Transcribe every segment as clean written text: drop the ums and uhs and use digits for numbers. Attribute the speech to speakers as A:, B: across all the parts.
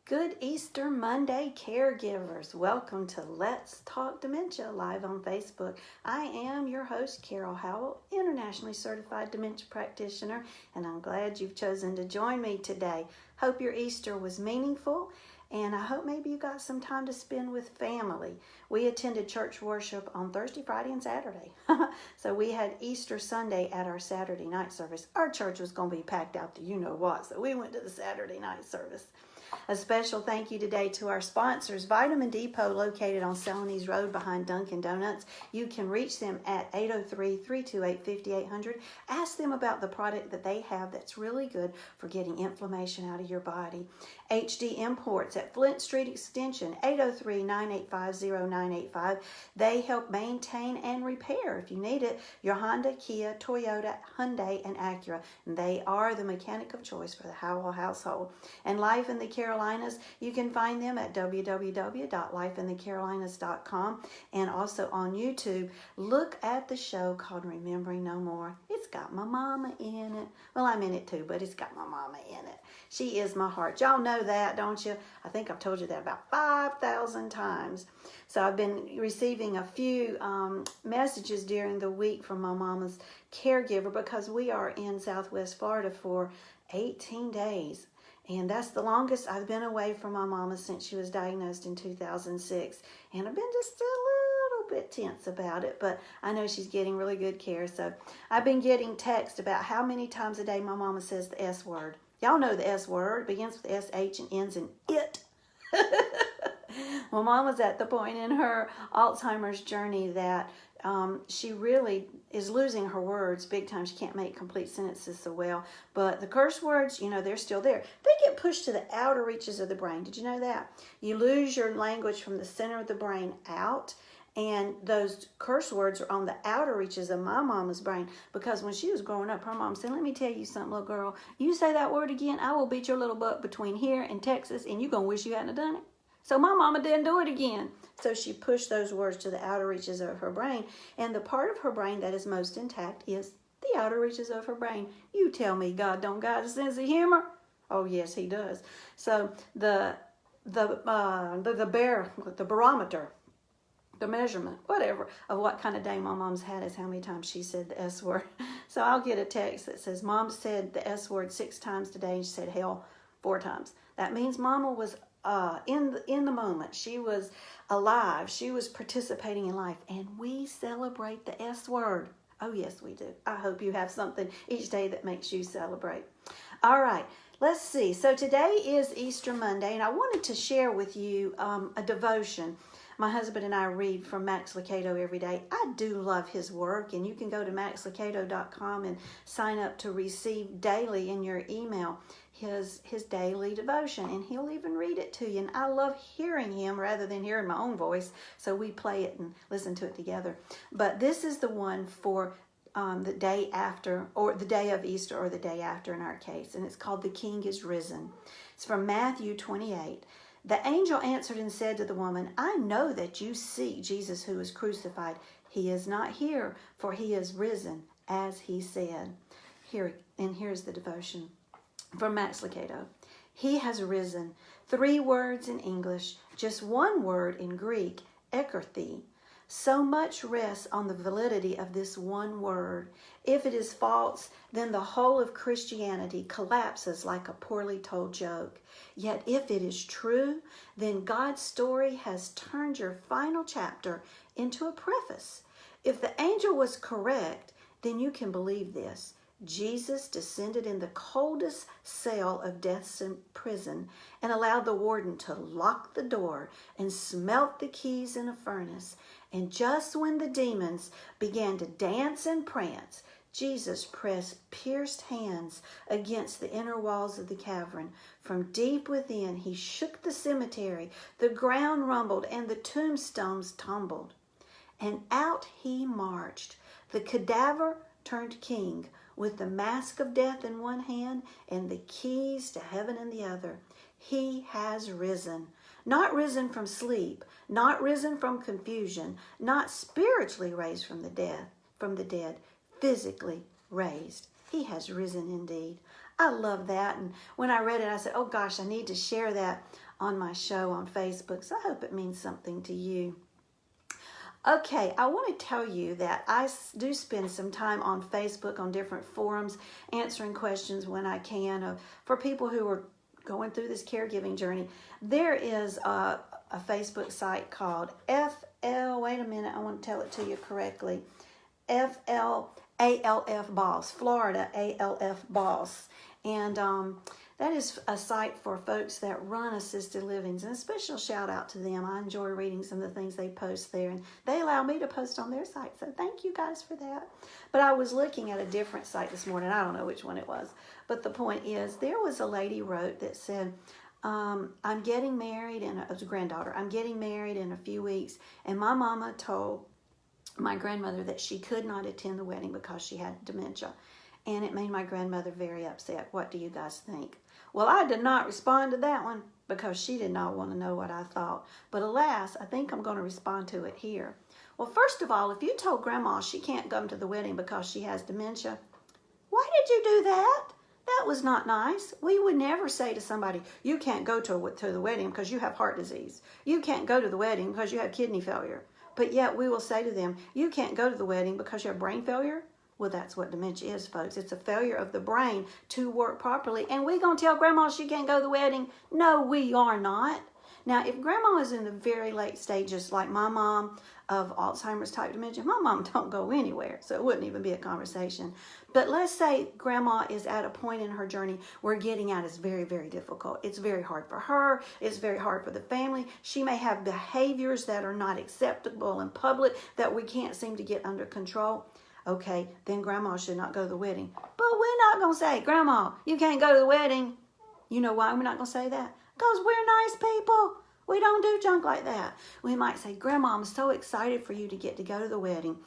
A: Good Easter Monday, caregivers. Welcome to Let's Talk Dementia live on Facebook. I am your host, Carol Howell, internationally certified dementia practitioner, and I'm glad you've chosen to join me today. Hope your Easter was meaningful, and I hope maybe you got some time to spend with family. We attended church worship on Thursday, Friday, and Saturday. So we had Easter Sunday at our Saturday night service. Our church was going to be packed out to you-know-what, so we went to the Saturday night service. A special thank you today to our sponsors, Vitamin Depot, located on Celanese Road behind Dunkin' Donuts. You can reach them at 803-328-5800. Ask them about the product that they have that's really good for getting inflammation out of your body. HD Imports at Flint Street Extension, 803-985-0985. They help maintain and repair, if you need it, your Honda, Kia, Toyota, Hyundai, and Acura. And they are the mechanic of choice for the Howell household. And Life in the Carolinas, you can find them at www.lifeinthecarolinas.com, and also on YouTube. Look at the show called Remembering No More. It's got my mama in it. Well, I'm in it too, but it's got my mama in it. She is my heart. Y'all know that, don't you? I think I've told you that about 5,000 times. So I've been receiving a few messages during the week from my mama's caregiver, because we are in Southwest Florida for 18 days. And that's the longest I've been away from my mama since she was diagnosed in 2006. And I've been just a little bit tense about it, but I know she's getting really good care. So I've been getting texts about how many times a day my mama says the S word. Y'all know the S word. It begins with S-H and ends in it. Well, Mama's at the point in her Alzheimer's journey that she really is losing her words big time. She can't make complete sentences so well. But the curse words, they're still there. They get pushed to the outer reaches of the brain. Did you know that? You lose your language from the center of the brain out. And those curse words are on the outer reaches of my mama's brain, because when she was growing up, her mom said, "Let me tell you something, little girl. You say that word again, I will beat your little butt between here and Texas, and you're going to wish you hadn't have done it." So my mama didn't do it again. So she pushed those words to the outer reaches of her brain. And the part of her brain that is most intact is the outer reaches of her brain. You tell me God don't got a sense of humor? Oh, yes, he does. So the barometer, the measurement, whatever, of what kind of day my mom's had is how many times she said the S word. So I'll get a text that says, "Mom said the S word 6 times today, and she said hell 4 times. That means Mama was in the moment. She was alive. She was participating in life. And we celebrate the S word. Oh, yes, we do. I hope you have something each day that makes you celebrate. All right. Let's see. So today is Easter Monday, and I wanted to share with you a devotion. My husband and I read from Max Lucado every day. I do love his work, and you can go to maxlucado.com and sign up to receive daily in your email his daily devotion, and he'll even read it to you. And I love hearing him rather than hearing my own voice, so we play it and listen to it together. But this is the one for the day after, or the day of Easter, or the day after in our case, and it's called "The King is Risen." It's from Matthew 28. "The angel answered and said to the woman, I know that you seek Jesus who was crucified. He is not here, for he is risen, as he said." Here's the devotion from Max Lucado. He has risen. 3 words in English, just 1 word in Greek, ekarthi. So much rests on the validity of this one word. If it is false, then the whole of Christianity collapses like a poorly told joke. Yet if it is true, then God's story has turned your final chapter into a preface. If the angel was correct, then you can believe this. Jesus descended in the coldest cell of death's prison and allowed the warden to lock the door and smelt the keys in a furnace. And just when the demons began to dance and prance, Jesus pressed pierced hands against the inner walls of the cavern. From deep within, he shook the cemetery. The ground rumbled and the tombstones tumbled. And out he marched. The cadaver turned king, with the mask of death in one hand and the keys to heaven in the other. He has risen. Not risen from sleep, not risen from confusion, not spiritually raised from the dead, physically raised. He has risen indeed. I love that. And when I read it, I said, oh gosh, I need to share that on my show on Facebook. So I hope it means something to you. Okay, I want to tell you that I do spend some time on Facebook on different forums answering questions when I can for people who are going through this caregiving journey. There is a Facebook site called wait a minute, I want to tell it to you correctly. ALF Boss, Florida ALF Boss. And that is a site for folks that run assisted livings, and a special shout out to them. I enjoy reading some of the things they post there, and they allow me to post on their site, so thank you guys for that. But I was looking at a different site this morning. I don't know which one it was, but the point is, there was a lady wrote that said, I'm getting married, and it was a granddaughter. I'm getting married in a few weeks, and my mama told my grandmother that she could not attend the wedding because she had dementia. And it made my grandmother very upset. What do you guys think? Well, I did not respond to that one because she did not want to know what I thought. But alas, I think I'm going to respond to it here. Well, first of all, if you told Grandma she can't come to the wedding because she has dementia, why did you do that? That was not nice. We would never say to somebody, you can't go to the wedding because you have heart disease. You can't go to the wedding because you have kidney failure. But yet we will say to them, you can't go to the wedding because you have brain failure. Well, that's what dementia is, folks. It's a failure of the brain to work properly. And we're going to tell Grandma she can't go to the wedding? No, we are not. Now, if Grandma is in the very late stages, like my mom of Alzheimer's type dementia, my mom don't go anywhere, so it wouldn't even be a conversation. But let's say Grandma is at a point in her journey where getting out is very, very difficult. It's very hard for her. It's very hard for the family. She may have behaviors that are not acceptable in public that we can't seem to get under control. Okay, then Grandma should not go to the wedding. But we're not going to say, Grandma, you can't go to the wedding. You know why we're not going to say that? Because we're nice people. We don't do junk like that. We might say, Grandma, I'm so excited for you to get to go to the wedding.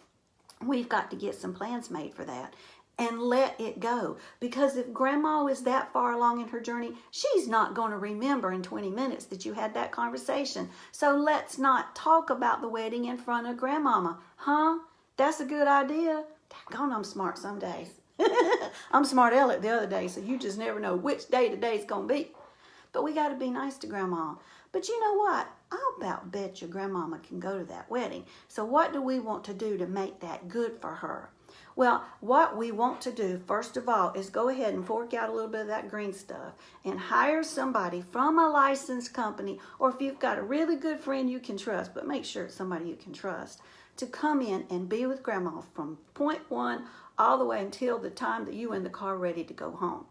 A: We've got to get some plans made for that. And let it go. Because if Grandma is that far along in her journey, she's not going to remember in 20 minutes that you had that conversation. So let's not talk about the wedding in front of Grandmama. Huh? That's a good idea. Daggone, I'm smart some days. I'm smart aleck the other day, so you just never know which day today's going to be. But we got to be nice to Grandma. But you know what? I'll about bet your Grandmama can go to that wedding. So what do we want to do to make that good for her? Well, what we want to do, first of all, is go ahead and fork out a little bit of that green stuff and hire somebody from a licensed company, or if you've got a really good friend you can trust, but make sure it's somebody you can trust, to come in and be with Grandma from point one all the way until the time that you in the car ready to go home.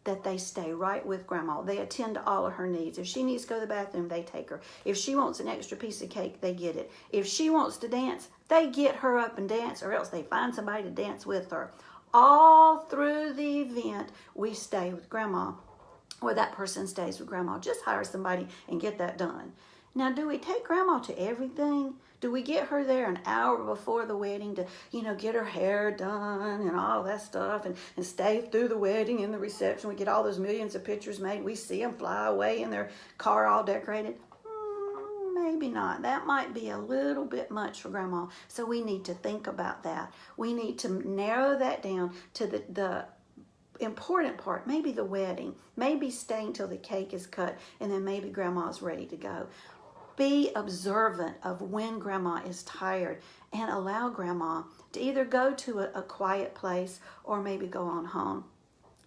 A: That they stay right with Grandma. They attend to all of her needs. If she needs to go to the bathroom, they take her. If she wants an extra piece of cake, they get it. If she wants to dance, they get her up and dance, or else they find somebody to dance with her. All through the event, we stay with Grandma, or that person stays with Grandma. Just hire somebody and get that done. Now, do we take Grandma to everything? Do we get her there an hour before the wedding to, get her hair done and all that stuff and stay through the wedding and the reception? We get all those millions of pictures made. We see them fly away in their car all decorated. Maybe not. That might be a little bit much for Grandma. So we need to think about that. We need to narrow that down to the important part, maybe the wedding, maybe staying till the cake is cut, and then maybe Grandma's ready to go. Be observant of when Grandma is tired and allow Grandma to either go to a quiet place or maybe go on home.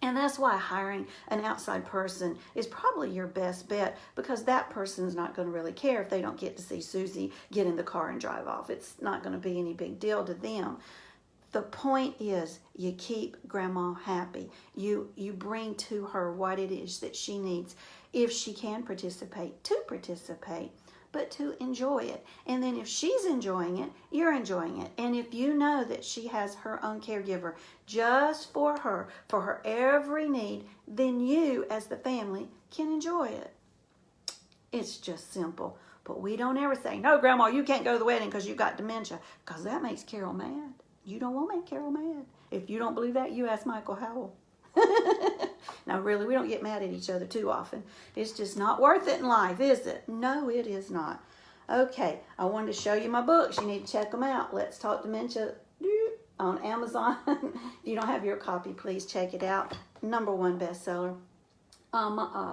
A: And that's why hiring an outside person is probably your best bet, because that person's not going to really care if they don't get to see Susie get in the car and drive off. It's not going to be any big deal to them. The point is, you keep Grandma happy. You bring to her what it is that she needs. If she can participate, to participate, but to enjoy it. And then if she's enjoying it, you're enjoying it. And if you know that she has her own caregiver just for her every need, then you as the family can enjoy it. It's just simple. But we don't ever say, no, Grandma, you can't go to the wedding because you've got dementia, because that makes Carol mad. You don't want to make Carol mad. If you don't believe that, you ask Michael Howell. Now, really, we don't get mad at each other too often. It's just not worth it in life, is it? No, it is not. Okay, I wanted to show you my books. You need to check them out. Let's Talk Dementia on Amazon. If you don't have your copy, please check it out. #1 bestseller.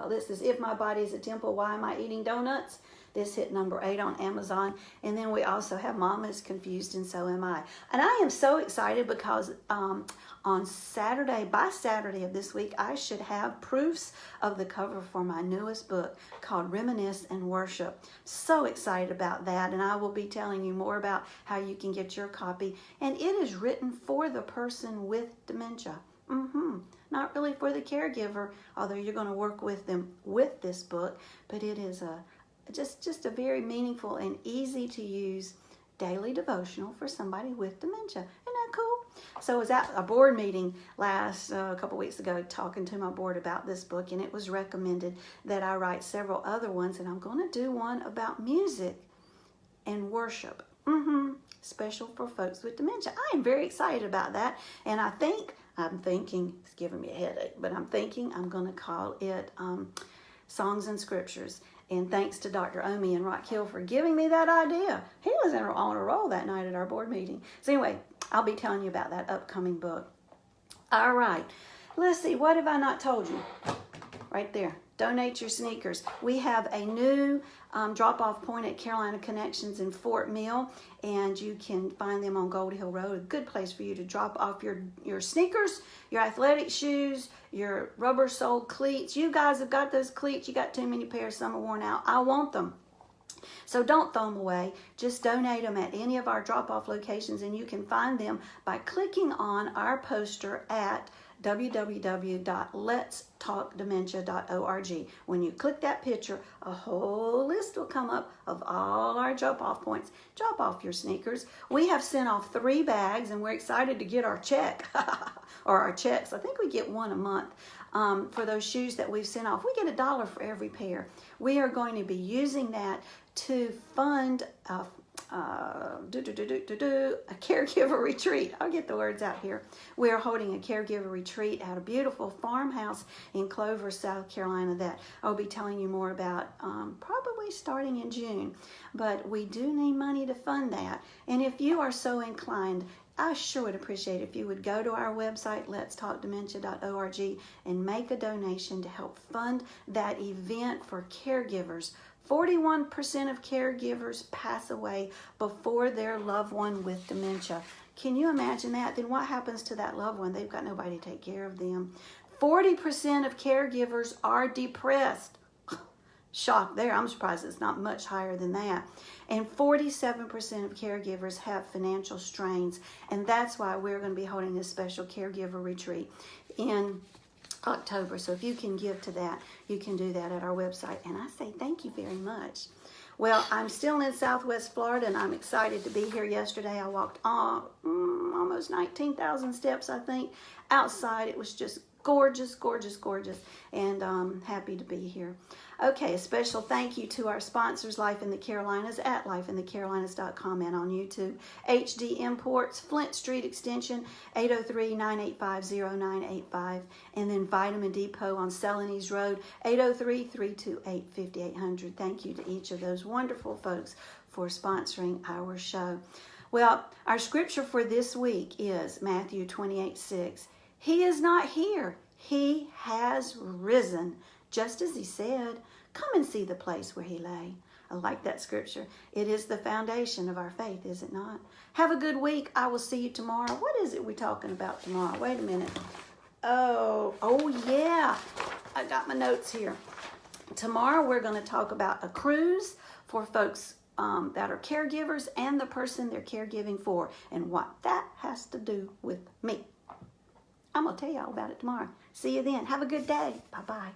A: This is If My Body is a Temple, Why Am I Eating Donuts? This hit number 8 on Amazon. And then we also have Mama is Confused and So Am I. And I am so excited because on Saturday, by Saturday of this week, I should have proofs of the cover for my newest book called Reminisce and Worship. So excited about that. And I will be telling you more about how you can get your copy. And it is written for the person with dementia. Not really for the caregiver, although you're going to work with them with this book, but it is just a very meaningful and easy to use daily devotional for somebody with dementia. Isn't that cool? So I was at a board meeting a couple weeks ago talking to my board about this book, and it was recommended that I write several other ones, and I'm going to do one about music and worship. Special for folks with dementia. I am very excited about that, and I'm thinking, it's giving me a headache, but I'm thinking I'm going to call it Songs and Scriptures. And thanks to Dr. Omi and Rock Hill for giving me that idea. He was on a roll that night at our board meeting. So anyway, I'll be telling you about that upcoming book. All right, let's see, what have I not told you? Right there. Donate your sneakers. We have a new drop-off point at Carolina Connections in Fort Mill, and you can find them on Gold Hill Road. A good place for you to drop off your sneakers, your athletic shoes, your rubber-soled cleats. You guys have got those cleats. You got too many pairs. Some are worn out. I want them. So don't throw them away. Just donate them at any of our drop-off locations, and you can find them by clicking on our poster at www.letstalkdementia.org. When you click that picture, a whole list will come up of all our drop-off points. Drop off your sneakers. We have sent off 3 bags, and we're excited to get our check, or our checks. I think we get one a month for those shoes that we've sent off. We get $1 for every pair. We are going to be using that to fund a caregiver retreat. I'll get the words out here. We are holding a caregiver retreat at a beautiful farmhouse in Clover, South Carolina, that I'll be telling you more about probably starting in June. But we do need money to fund that. And if you are so inclined, I sure would appreciate it if you would go to our website, letstalkdementia.org, and make a donation to help fund that event for caregivers. 41% of caregivers pass away before their loved one with dementia. Can you imagine that? Then what happens to that loved one? They've got nobody to take care of them. 40% of caregivers are depressed. Shock there. I'm surprised it's not much higher than that. And 47% of caregivers have financial strains. And that's why we're going to be holding this special caregiver retreat in October. So if you can give to that, you can do that at our website. And I say thank you very much. Well, I'm still in Southwest Florida, and I'm excited to be here. Yesterday I walked almost 19,000 steps, I think, outside. It was just gorgeous, gorgeous, gorgeous, and I'm happy to be here. Okay, a special thank you to our sponsors, Life in the Carolinas at lifeinthecarolinas.com, and on YouTube. HD Imports, Flint Street Extension, 803-985-0985, and then Vitamin Depot on Celanese Road, 803-328-5800. Thank you to each of those wonderful folks for sponsoring our show. Well, our scripture for this week is Matthew 28:6. He is not here. He has risen, just as he said. Come and see the place where he lay. I like that scripture. It is the foundation of our faith, is it not? Have a good week. I will see you tomorrow. What is it we're talking about tomorrow? Wait a minute. Oh yeah. I got my notes here. Tomorrow we're going to talk about a cruise for folks that are caregivers and the person they're caregiving for, and what that has to do with me. I'm going to tell you all about it tomorrow. See you then. Have a good day. Bye-bye.